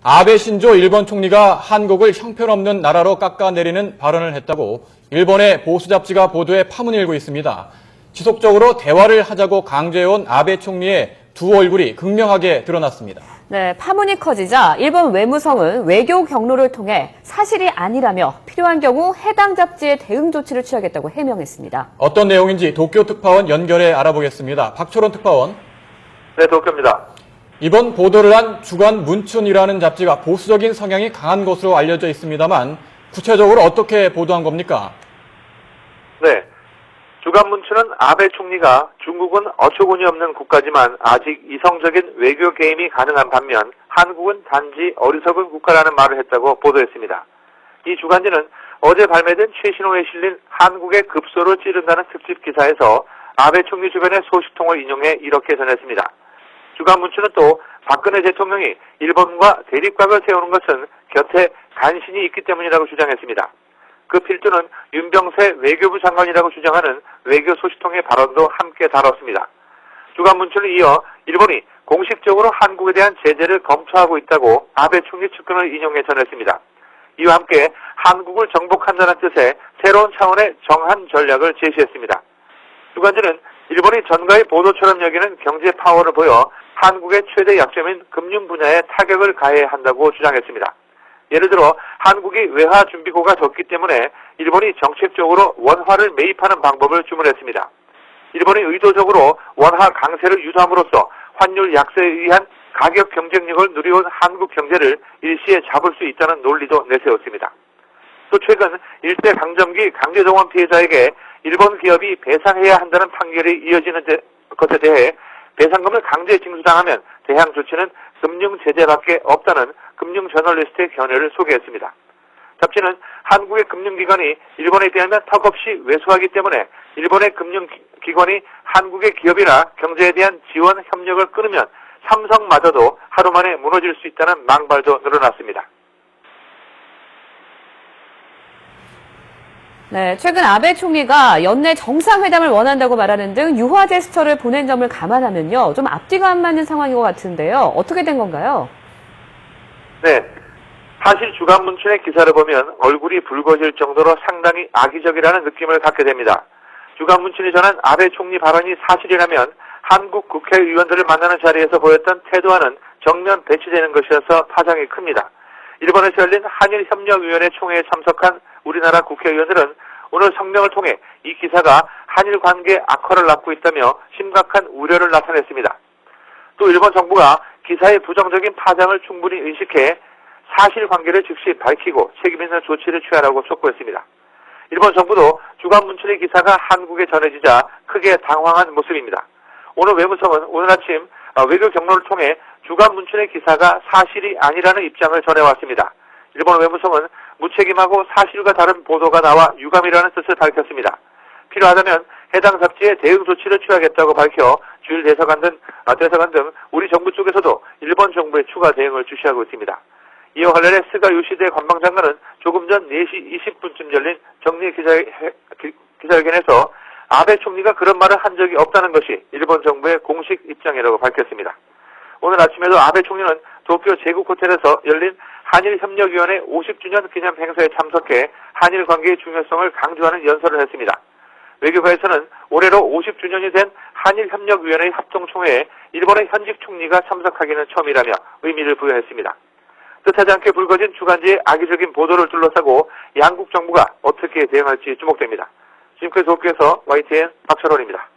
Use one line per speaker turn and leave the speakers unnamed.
아베 신조 일본 총리가 한국을 형편없는 나라로 깎아내리는 발언을 했다고 일본의 보수 잡지가 보도에 파문이 일고 있습니다. 지속적으로 대화를 하자고 강조해온 아베 총리의 두 얼굴이 극명하게 드러났습니다.
네, 파문이 커지자 일본 외무성은 외교 경로를 통해 사실이 아니라며 필요한 경우 해당 잡지에 대응 조치를 취하겠다고 해명했습니다.
어떤 내용인지 도쿄 특파원 연결해 알아보겠습니다. 박철원 특파원.
네, 도쿄입니다.
이번 보도를 한 주간 문춘이라는 잡지가 보수적인 성향이 강한 것으로 알려져 있습니다만 구체적으로 어떻게 보도한 겁니까?
네, 주간 문춘은 아베 총리가 중국은 어처구니 없는 국가지만 아직 이성적인 외교 게임이 가능한 반면 한국은 단지 어리석은 국가라는 말을 했다고 보도했습니다. 이 주간지는 어제 발매된 최신호에 실린 한국의 급소를 찌른다는 특집 기사에서 아베 총리 주변의 소식통을 인용해 이렇게 전했습니다. 주간 문춘은 또 박근혜 대통령이 일본과 대립각을 세우는 것은 곁에 간신히 있기 때문이라고 주장했습니다. 그 필두는 윤병세 외교부 장관이라고 주장하는 외교 소식통의 발언도 함께 다뤘습니다. 주간 문춘은 이어 일본이 공식적으로 한국에 대한 제재를 검토하고 있다고 아베 총리 측근을 인용해 전했습니다. 이와 함께 한국을 정복한다는 뜻의 새로운 차원의 정한 전략을 제시했습니다. 주간지는 일본이 전가의 보도처럼 여기는 경제 파워를 보여 한국의 최대 약점인 금융 분야에 타격을 가해야 한다고 주장했습니다. 예를 들어 한국이 외화 준비고가 적기 때문에 일본이 정책적으로 원화를 매입하는 방법을 주문했습니다. 일본이 의도적으로 원화 강세를 유도함으로써 환율 약세에 의한 가격 경쟁력을 누려온 한국 경제를 일시에 잡을 수 있다는 논리도 내세웠습니다. 또 최근 일제 강점기 강제동원 피해자에게 일본 기업이 배상해야 한다는 판결이 이어지는 것에 대해 배상금을 강제 징수당하면 대항 조치는 금융 제재밖에 없다는 금융 저널리스트의 견해를 소개했습니다. 잡지는 한국의 금융기관이 일본에 비하면 턱없이 왜소하기 때문에 일본의 금융기관이 한국의 기업이나 경제에 대한 지원 협력을 끊으면 삼성마저도 하루 만에 무너질 수 있다는 망발도 늘어났습니다.
네, 최근 아베 총리가 연내 정상회담을 원한다고 말하는 등 유화 제스처를 보낸 점을 감안하면요, 좀 앞뒤가 안 맞는 상황인 것 같은데요. 어떻게 된 건가요?
네, 사실 주간 문춘의 기사를 보면 얼굴이 붉어질 정도로 상당히 악의적이라는 느낌을 갖게 됩니다. 주간 문춘이 전한 아베 총리 발언이 사실이라면 한국 국회의원들을 만나는 자리에서 보였던 태도와는 정면 배치되는 것이어서 파장이 큽니다. 일본에서 열린 한일협력위원회 총회에 참석한 우리나라 국회의원들은 오늘 성명을 통해 이 기사가 한일 관계 악화를 낳고 있다며 심각한 우려를 나타냈습니다. 또 일본 정부가 기사의 부정적인 파장을 충분히 인식해 사실관계를 즉시 밝히고 책임있는 조치를 취하라고 촉구했습니다. 일본 정부도 주간 문춘의 기사가 한국에 전해지자 크게 당황한 모습입니다. 오늘 외무성은 오늘 아침 외교 경로를 통해 주간 문춘의 기사가 사실이 아니라는 입장을 전해왔습니다. 일본 외무성은 무책임하고 사실과 다른 보도가 나와 유감이라는 뜻을 밝혔습니다. 필요하다면 해당 잡지에 대응 조치를 취하겠다고 밝혀 주일 대사관 등 우리 정부 쪽에서도 일본 정부에 추가 대응을 주시하고 있습니다. 이와 관련해 스가 요시대 관방장관은 조금 전 4시 20분쯤 열린 정례 기자회견에서 아베 총리가 그런 말을 한 적이 없다는 것이 일본 정부의 공식 입장이라고 밝혔습니다. 오늘 아침에도 아베 총리는 도쿄 제국 호텔에서 열린 한일협력위원회 50주년 기념 행사에 참석해 한일 관계의 중요성을 강조하는 연설을 했습니다. 외교부에서는 올해로 50주년이 된 한일협력위원회 합동총회에 일본의 현직 총리가 참석하기는 처음이라며 의미를 부여했습니다. 뜻하지 않게 불거진 주간지의 악의적인 보도를 둘러싸고 양국 정부가 어떻게 대응할지 주목됩니다. 지금까지 도쿄에서 YTN 박철원입니다.